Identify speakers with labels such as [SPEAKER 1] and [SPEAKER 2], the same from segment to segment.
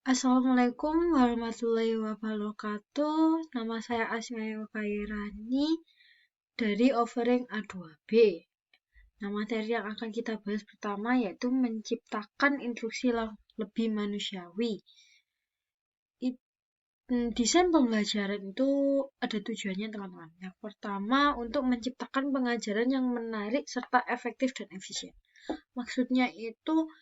[SPEAKER 1] Assalamualaikum warahmatullahi wabarakatuh. Nama saya Asmaya Kairani dari Offering A2B. Nah, materi yang akan kita bahas pertama yaitu menciptakan instruksi lebih manusiawi. Desain pembelajaran itu ada tujuannya, teman-teman. Yang pertama, untuk menciptakan pengajaran yang menarik serta efektif dan efisien. Maksudnya itu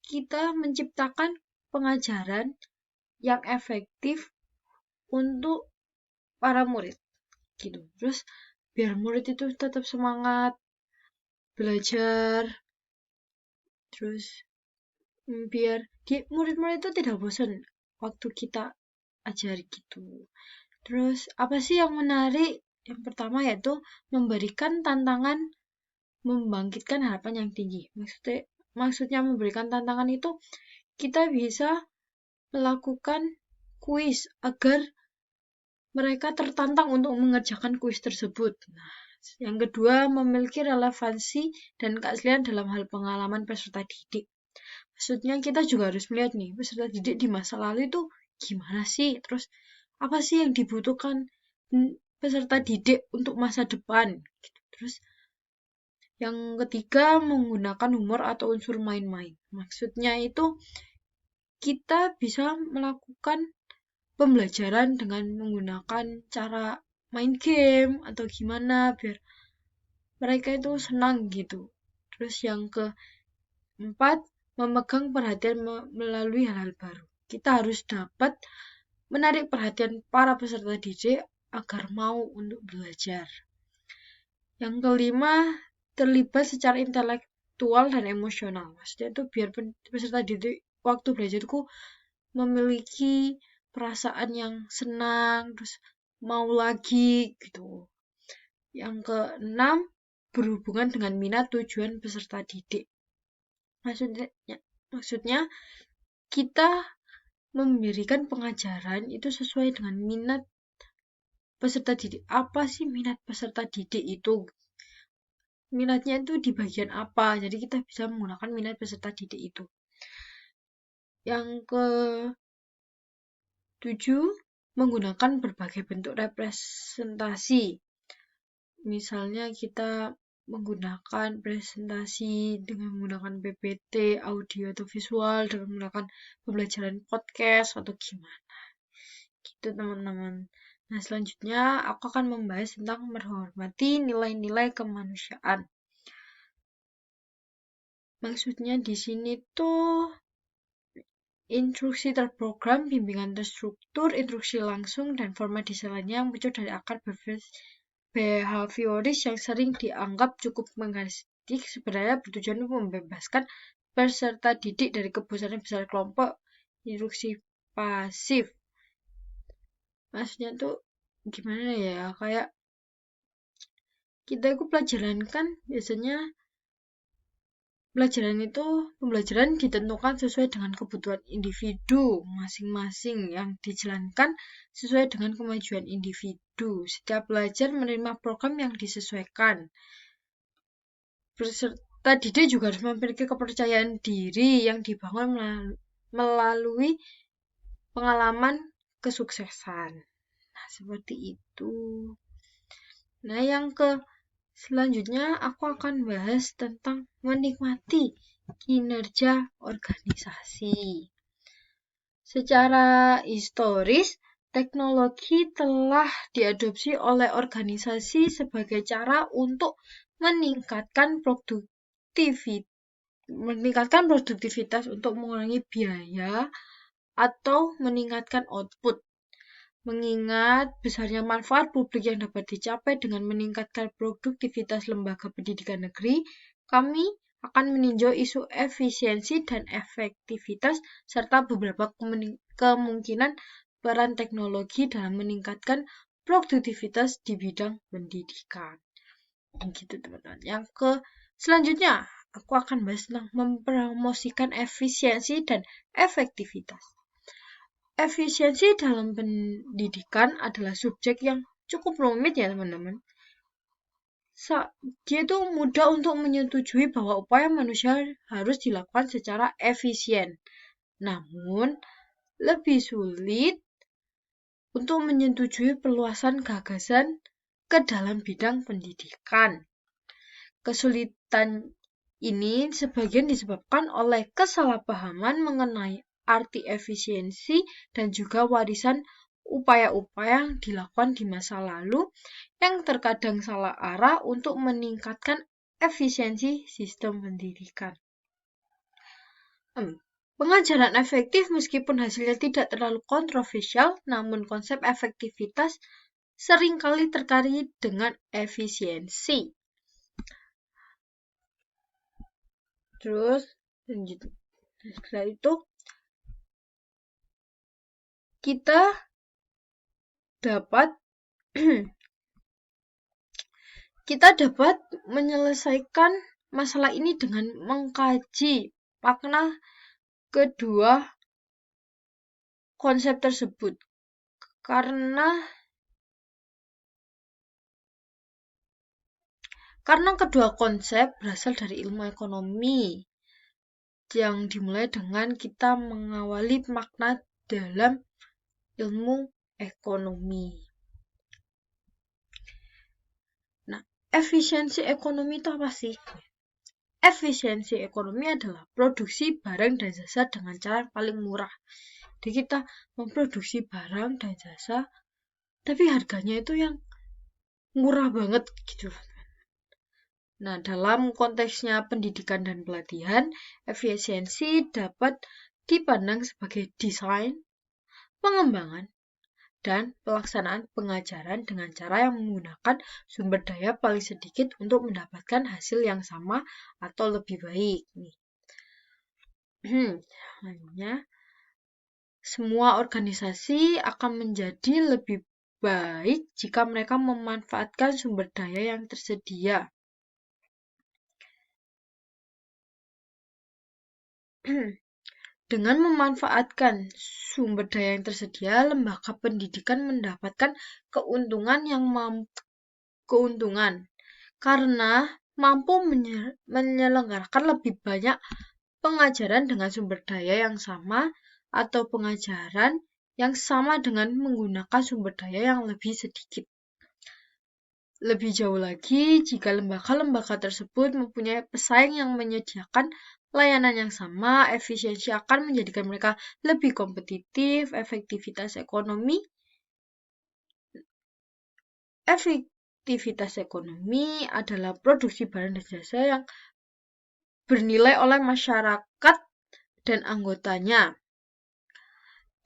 [SPEAKER 1] kita menciptakan pengajaran yang efektif untuk para murid gitu. Terus biar murid itu tetap semangat belajar, terus biar murid-murid itu tidak bosan waktu kita ajari gitu. Terus apa sih yang menarik? Yang pertama yaitu memberikan tantangan, membangkitkan harapan yang tinggi. Maksudnya memberikan tantangan itu kita bisa melakukan kuis agar mereka tertantang untuk mengerjakan kuis tersebut. Nah, yang kedua, memiliki relevansi dan keaslian dalam hal pengalaman peserta didik. Maksudnya kita juga harus melihat nih, peserta didik di masa lalu itu gimana sih? Terus apa sih yang dibutuhkan peserta didik untuk masa depan? Terus yang ketiga, menggunakan humor atau unsur main-main. Maksudnya itu kita bisa melakukan pembelajaran dengan menggunakan cara main game atau gimana biar mereka itu senang gitu. Terus yang keempat, memegang perhatian melalui hal-hal baru. Kita harus dapat menarik perhatian para peserta didik agar mau untuk belajar. Yang kelima, terlibat secara intelektual dan emosional. Maksudnya itu biar peserta didik waktu belajar itu memiliki perasaan yang senang, terus mau lagi gitu. Yang keenam, berhubungan dengan minat tujuan peserta didik. Maksudnya kita memberikan pengajaran itu sesuai dengan minat peserta didik. Apa sih minat peserta didik itu? Minatnya itu di bagian apa? Jadi kita bisa menggunakan minat peserta didik itu. Yang ke-7, menggunakan berbagai bentuk representasi. Misalnya kita menggunakan presentasi dengan menggunakan PPT, audio atau visual, dengan menggunakan pembelajaran podcast atau gimana. Gitu teman-teman. Nah, selanjutnya aku akan membahas tentang menghormati nilai-nilai kemanusiaan. Maksudnya di sini tuh instruksi terprogram, bimbingan terstruktur, instruksi langsung, dan format desain lainnya yang muncul dari akar behavioris yang sering dianggap cukup menggaristik sebenarnya bertujuan untuk membebaskan peserta didik dari kebosanan besar kelompok instruksi pasif. Maksudnya tuh gimana ya, kayak kita itu pelajaran kan biasanya pembelajaran ditentukan sesuai dengan kebutuhan individu masing-masing yang dijalankan sesuai dengan kemajuan individu. Setiap pelajar menerima program yang disesuaikan. Peserta didik juga harus memiliki kepercayaan diri yang dibangun melalui pengalaman kesuksesan. Nah, seperti itu. Nah, yang selanjutnya aku akan bahas tentang menikmati kinerja organisasi. Secara historis, teknologi telah diadopsi oleh organisasi sebagai cara untuk meningkatkan produktivitas untuk mengurangi biaya atau meningkatkan output. Mengingat besarnya manfaat publik yang dapat dicapai dengan meningkatkan produktivitas lembaga pendidikan negeri, kami akan meninjau isu efisiensi dan efektivitas serta beberapa kemungkinan peran teknologi dalam meningkatkan produktivitas di bidang pendidikan. Gitu teman-teman. Yang selanjutnya aku akan bahas tentang mempromosikan efisiensi dan efektivitas. Efisiensi dalam pendidikan adalah subjek yang cukup rumit ya teman-teman. Dia itu mudah untuk menyetujui bahwa upaya manusia harus dilakukan secara efisien. Namun, lebih sulit untuk menyetujui perluasan gagasan ke dalam bidang pendidikan. Kesulitan ini sebagian disebabkan oleh kesalahpahaman mengenai arti efisiensi dan juga warisan upaya-upaya yang dilakukan di masa lalu yang terkadang salah arah untuk meningkatkan efisiensi sistem pendidikan. Pengajaran efektif meskipun hasilnya tidak terlalu kontroversial, namun konsep efektivitas seringkali terkait dengan efisiensi. Terus lanjut. Setelah itu kita dapat menyelesaikan masalah ini dengan mengkaji makna kedua konsep tersebut. Karena kedua konsep berasal dari ilmu ekonomi yang dimulai dengan kita mengawali makna dalam ilmu ekonomi. Nah, efisiensi ekonomi itu apa sih? Efisiensi ekonomi adalah produksi barang dan jasa dengan cara yang paling murah. Jadi kita memproduksi barang dan jasa, tapi harganya itu yang murah banget gitu. Nah, dalam konteksnya pendidikan dan pelatihan, efisiensi dapat dipandang sebagai desain, pengembangan, dan pelaksanaan pengajaran dengan cara yang menggunakan sumber daya paling sedikit untuk mendapatkan hasil yang sama atau lebih baik. Selanjutnya, semua organisasi akan menjadi lebih baik jika mereka memanfaatkan sumber daya yang tersedia. Dengan memanfaatkan sumber daya yang tersedia, lembaga pendidikan mendapatkan keuntungan karena mampu menyelenggarakan lebih banyak pengajaran dengan sumber daya yang sama atau pengajaran yang sama dengan menggunakan sumber daya yang lebih sedikit. Lebih jauh lagi, jika lembaga-lembaga tersebut mempunyai pesaing yang menyediakan layanan yang sama, efisiensi akan menjadikan mereka lebih kompetitif. Efektivitas ekonomi adalah produksi barang dan jasa yang bernilai oleh masyarakat dan anggotanya.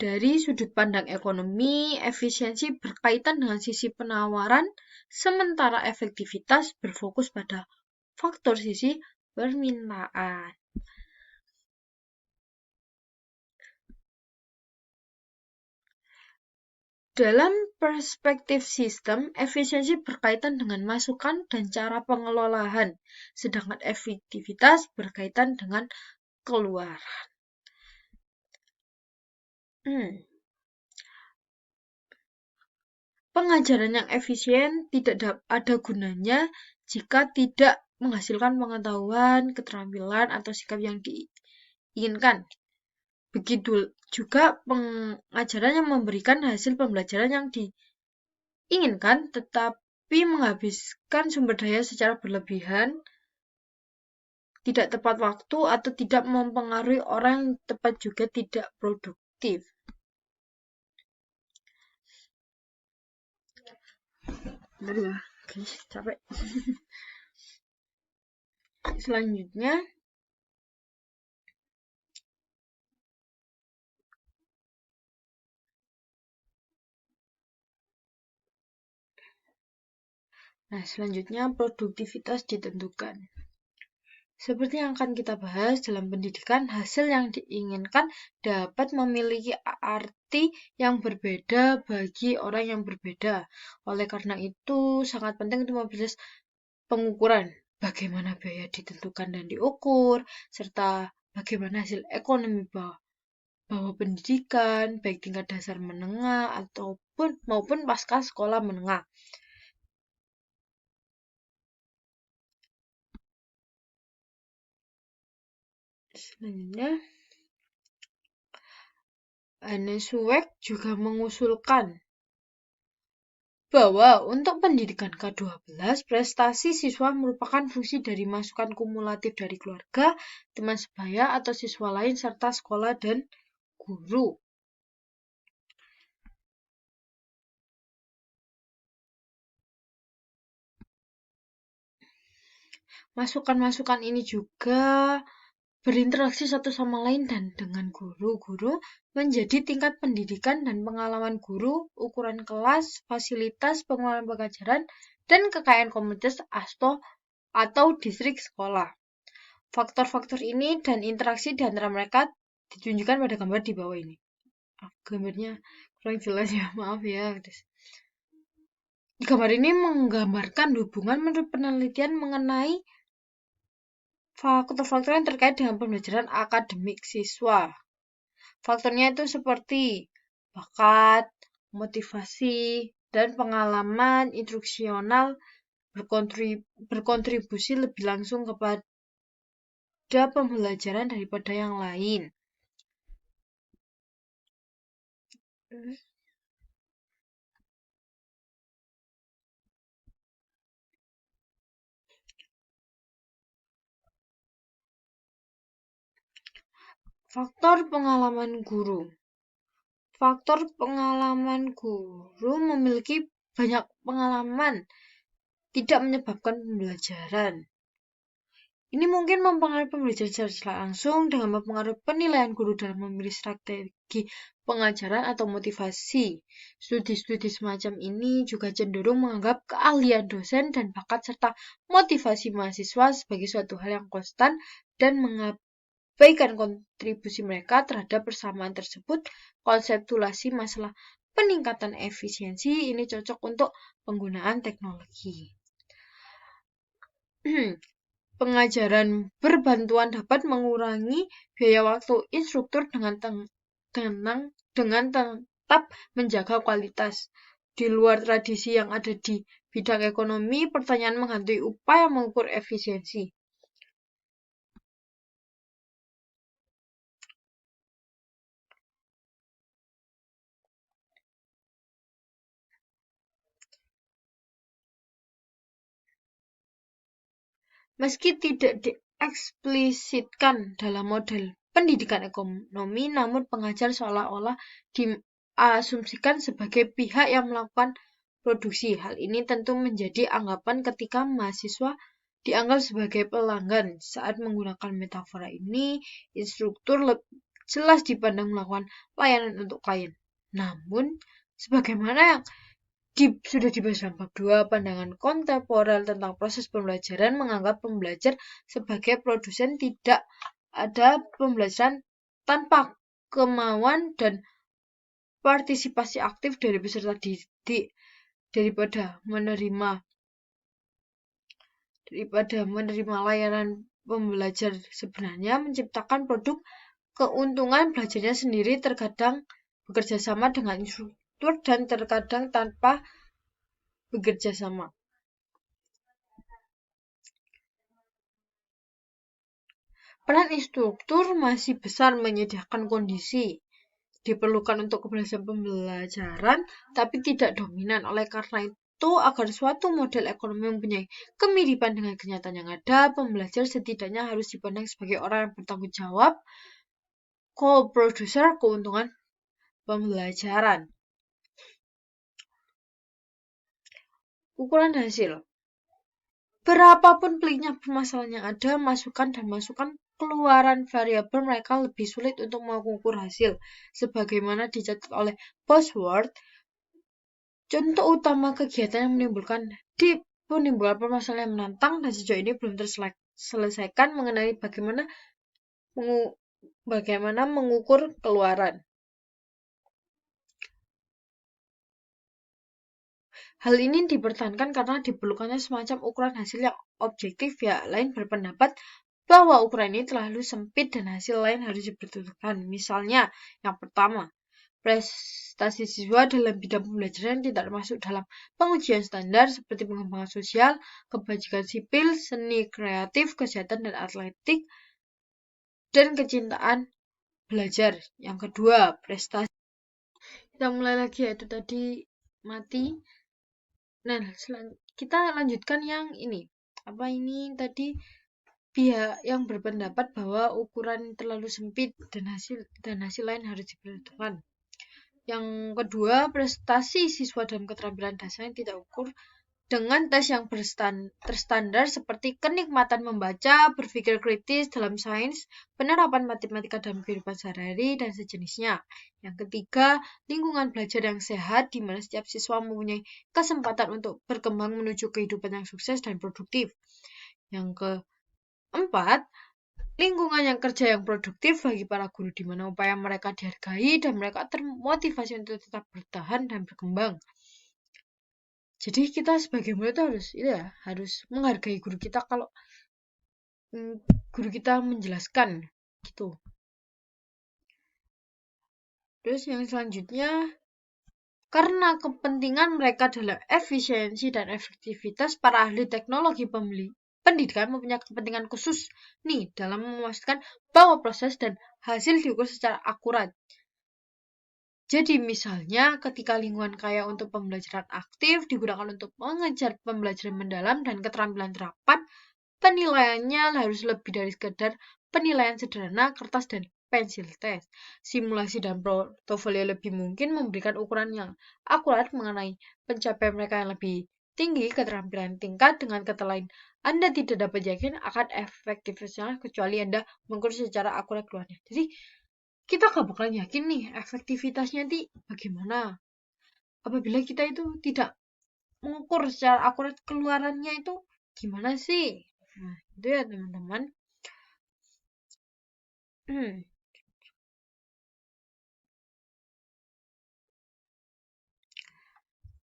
[SPEAKER 1] Dari sudut pandang ekonomi, efisiensi berkaitan dengan sisi penawaran, sementara efektivitas berfokus pada faktor sisi permintaan. Dalam perspektif sistem, efisiensi berkaitan dengan masukan dan cara pengelolaan, sedangkan efektivitas berkaitan dengan keluaran. Pengajaran yang efisien tidak ada gunanya jika tidak menghasilkan pengetahuan, keterampilan, atau sikap yang diinginkan. Begitu juga pengajaran yang memberikan hasil pembelajaran yang diinginkan tetapi menghabiskan sumber daya secara berlebihan, tidak tepat waktu, atau tidak mempengaruhi orang yang tepat juga tidak produktif. Bentar ya, guys, capek. Selanjutnya, produktivitas ditentukan. Seperti yang akan kita bahas dalam pendidikan, hasil yang diinginkan dapat memiliki arti yang berbeda bagi orang yang berbeda. Oleh karena itu, sangat penting untuk membahas pengukuran, bagaimana biaya ditentukan dan diukur, serta bagaimana hasil ekonomi bahwa pendidikan, baik tingkat dasar menengah maupun pasca sekolah menengah. Selanjutnya, Anne Suwek juga mengusulkan bahwa untuk pendidikan K-12, prestasi siswa merupakan fungsi dari masukan kumulatif dari keluarga, teman sebaya, atau siswa lain, serta sekolah dan guru. Masukan-masukan ini juga berinteraksi satu sama lain dan dengan guru-guru menjadi tingkat pendidikan dan pengalaman guru, ukuran kelas, fasilitas, pengelolaan pengajaran, dan kekayaan komunitas atau distrik sekolah. Faktor-faktor ini dan interaksi di antara mereka ditunjukkan pada gambar di bawah ini. Gambarnya kurang jelas ya, maaf ya. Gambar ini menggambarkan hubungan menurut penelitian mengenai faktor-faktor yang terkait dengan pembelajaran akademik siswa. Faktornya itu seperti bakat, motivasi, dan pengalaman instruksional berkontribusi lebih langsung kepada pembelajaran daripada yang lain. Faktor pengalaman guru. Faktor pengalaman guru memiliki banyak pengalaman tidak menyebabkan pembelajaran. Ini mungkin mempengaruhi pembelajaran secara langsung dengan mempengaruhi penilaian guru dalam memilih strategi pengajaran atau motivasi. Studi-studi semacam ini juga cenderung menganggap keahlian dosen dan bakat serta motivasi mahasiswa sebagai suatu hal yang konstan dan mengabaikan kontribusi mereka terhadap persamaan tersebut. Konseptualisasi masalah peningkatan efisiensi ini cocok untuk penggunaan teknologi. Pengajaran berbantuan dapat mengurangi biaya waktu instruktur dengan tetap menjaga kualitas. Di luar tradisi yang ada di bidang ekonomi, pertanyaan menghantui upaya mengukur efisiensi. Meski tidak dieksplisitkan dalam model pendidikan ekonomi, namun pengajar seolah-olah diasumsikan sebagai pihak yang melakukan produksi. Hal ini tentu menjadi anggapan ketika mahasiswa dianggap sebagai pelanggan. Saat menggunakan metafora ini, instruktur jelas dipandang melakukan layanan untuk klien. Namun, sebagaimana yang sudah dibahas dalam bab 2, pandangan kontemporer tentang proses pembelajaran menganggap pembelajar sebagai produsen. Tidak ada pembelajaran tanpa kemauan dan partisipasi aktif dari peserta didik. Daripada menerima layanan pembelajar sebenarnya menciptakan produk keuntungan belajarnya sendiri, terkadang bekerja sama dengan instruktur dan terkadang tanpa bekerja sama. Peran instruktur masih besar menyediakan kondisi diperlukan untuk keberhasilan pembelajaran, tapi tidak dominan. Oleh karena itu, agar suatu model ekonomi mempunyai kemiripan dengan kenyataan yang ada, pembelajar setidaknya harus dipandang sebagai orang yang bertanggung jawab, co-producer keuntungan pembelajaran. Ukuran hasil. Berapapun peliknya permasalahan yang ada, masukan keluaran variabel mereka lebih sulit untuk mengukur hasil. Sebagaimana dicatat oleh Bosworth, contoh utama kegiatan yang menimbulkan permasalahan yang menantang dan sejauh ini belum terselesaikan mengenai bagaimana mengukur keluaran. Hal ini dipertahankan karena diperlukannya semacam ukuran hasil yang objektif. Pihak lain berpendapat bahwa ukuran ini terlalu sempit dan hasil lain harus dipertentukan. Misalnya, yang pertama, prestasi siswa dalam bidang pembelajaran tidak termasuk dalam pengujian standar seperti pengembangan sosial, kebajikan sipil, seni kreatif, kesehatan dan atletik, dan kecintaan belajar. Yang kedua, prestasi. Kita mulai lagi yaitu tadi mati. Nah, kita lanjutkan yang ini. Apa ini tadi? Pihak yang berpendapat bahwa ukuran terlalu sempit dan hasil lain harus diperhitungkan. Yang kedua, prestasi siswa dalam keterampilan dasar yang tidak ukur dengan tes yang terstandar seperti kenikmatan membaca, berpikir kritis dalam sains, penerapan matematika dalam kehidupan sehari-hari, dan sejenisnya. Yang ketiga, lingkungan belajar yang sehat di mana setiap siswa mempunyai kesempatan untuk berkembang menuju kehidupan yang sukses dan produktif. Yang keempat, lingkungan yang kerja yang produktif bagi para guru di mana upaya mereka dihargai dan mereka termotivasi untuk tetap bertahan dan berkembang. Jadi kita sebagai murid harus menghargai guru kita kalau guru kita menjelaskan gitu. Terus yang selanjutnya, karena kepentingan mereka dalam efisiensi dan efektivitas, para ahli teknologi pendidikan mempunyai kepentingan khusus nih dalam memastikan bahwa proses dan hasil diukur secara akurat. Jadi misalnya ketika lingkungan kaya untuk pembelajaran aktif digunakan untuk mengejar pembelajaran mendalam dan keterampilan terapan, penilaiannya harus lebih dari sekedar penilaian sederhana kertas dan pensil tes. Simulasi dan portofolio lebih mungkin memberikan ukuran yang akurat mengenai pencapaian mereka yang lebih tinggi keterampilan tingkat. Dengan kata lain, Anda tidak dapat yakin akan efektivitasnya kecuali Anda mengukur secara akurat keluarnya. Jadi kita gak bakalan yakin nih efektivitasnya nanti bagaimana apabila kita itu tidak mengukur secara akurat keluarannya itu gimana sih. Nah, itu ya teman-teman.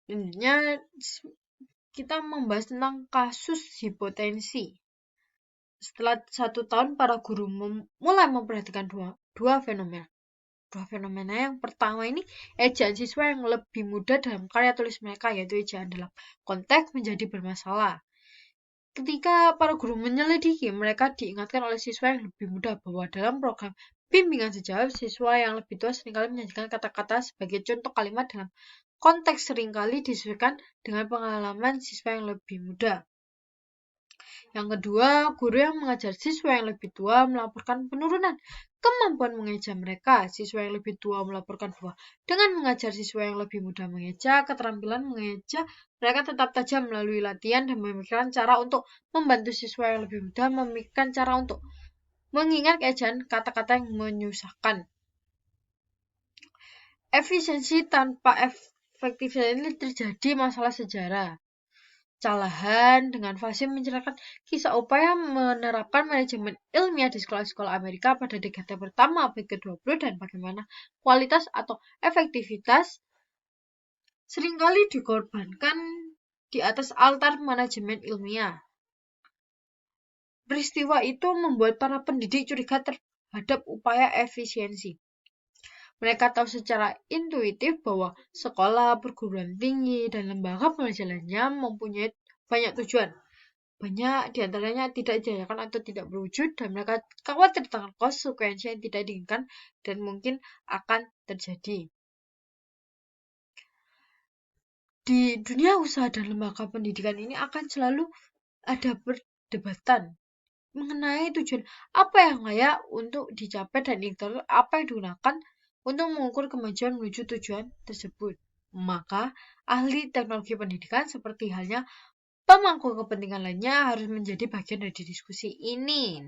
[SPEAKER 1] Selanjutnya kita membahas tentang kasus hipotensi. Setelah 1 tahun, para guru mulai memperhatikan dua fenomena. Dua fenomena yang pertama ini, ejaan siswa yang lebih mudah dalam karya tulis mereka, yaitu ejaan dalam konteks menjadi bermasalah. Ketika para guru menyelidiki, mereka diingatkan oleh siswa yang lebih muda bahwa dalam program bimbingan sejawat, siswa yang lebih tua seringkali menyajikan kata-kata sebagai contoh kalimat dalam konteks seringkali disesuaikan dengan pengalaman siswa yang lebih muda. Yang kedua, guru yang mengajar siswa yang lebih tua melaporkan penurunan kemampuan mengeja mereka. Siswa yang lebih tua melaporkan bahwa dengan mengajar siswa yang lebih muda mengeja, keterampilan mengeja mereka tetap tajam melalui latihan dan memikirkan cara untuk membantu siswa yang lebih muda memikirkan cara untuk mengingat ejaan kata-kata yang menyusahkan. Efisiensi tanpa efektivitas ini terjadi masalah sejarah. Calahan dengan fasih menceritakan kisah upaya menerapkan manajemen ilmiah di sekolah-sekolah Amerika pada dekade pertama abad ke-20 dan bagaimana kualitas atau efektivitas seringkali dikorbankan di atas altar manajemen ilmiah. Peristiwa itu membuat para pendidik curiga terhadap upaya efisiensi. Mereka tahu secara intuitif bahwa sekolah, perguruan tinggi, dan lembaga pengajar lainnya mempunyai banyak tujuan. Banyak diantaranya tidak dijalankan atau tidak berwujud, dan mereka khawatir tentang konsekuensi yang tidak diinginkan dan mungkin akan terjadi. Di dunia usaha dan lembaga pendidikan ini akan selalu ada perdebatan mengenai tujuan apa yang layak untuk dicapai dan indikator apa yang digunakan untuk mengukur kemajuan menuju tujuan tersebut. Maka, ahli teknologi pendidikan seperti halnya pemangku kepentingan lainnya harus menjadi bagian dari diskusi ini.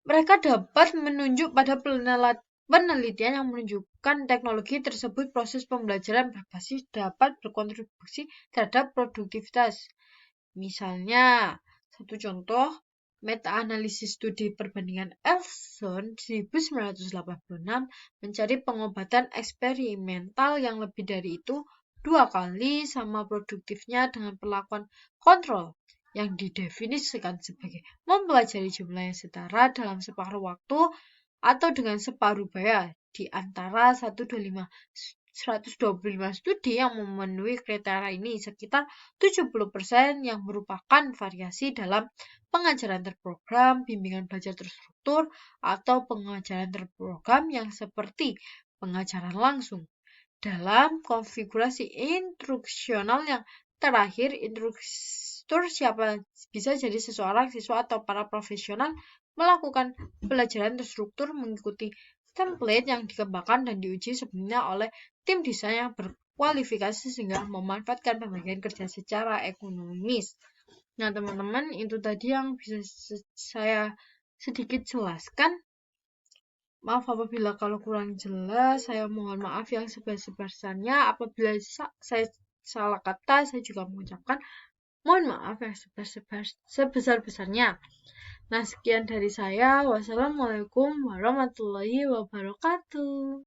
[SPEAKER 1] Mereka dapat menunjuk pada penelitian yang menunjukkan teknologi tersebut proses pembelajaran berbasis dapat berkontribusi terhadap produktivitas. Misalnya, satu contoh, meta-analisis studi perbandingan Elson 1986 mencari pengobatan eksperimental yang lebih dari itu 2 kali sama produktifnya dengan perlakuan kontrol yang didefinisikan sebagai mempelajari jumlah yang setara dalam separuh waktu atau dengan separuh biaya di antara 125 studi yang memenuhi kriteria ini, sekitar 70% yang merupakan variasi dalam pengajaran terprogram, bimbingan belajar terstruktur, atau pengajaran terprogram yang seperti pengajaran langsung. Dalam konfigurasi instruksional yang terakhir, instruktur bisa jadi seseorang, siswa, atau para profesional melakukan pelajaran terstruktur mengikuti template yang dikembangkan dan diuji sebelumnya oleh tim desain yang berkualifikasi sehingga memanfaatkan pembagian kerja secara ekonomis. Nah, teman-teman, itu tadi yang bisa saya sedikit jelaskan. Maaf apabila kalau kurang jelas, saya mohon maaf yang sebesar-besarnya. Apabila saya salah kata, saya juga mengucapkan mohon maaf yang sebesar-besarnya. Nah, sekian dari saya. Wassalamualaikum warahmatullahi wabarakatuh.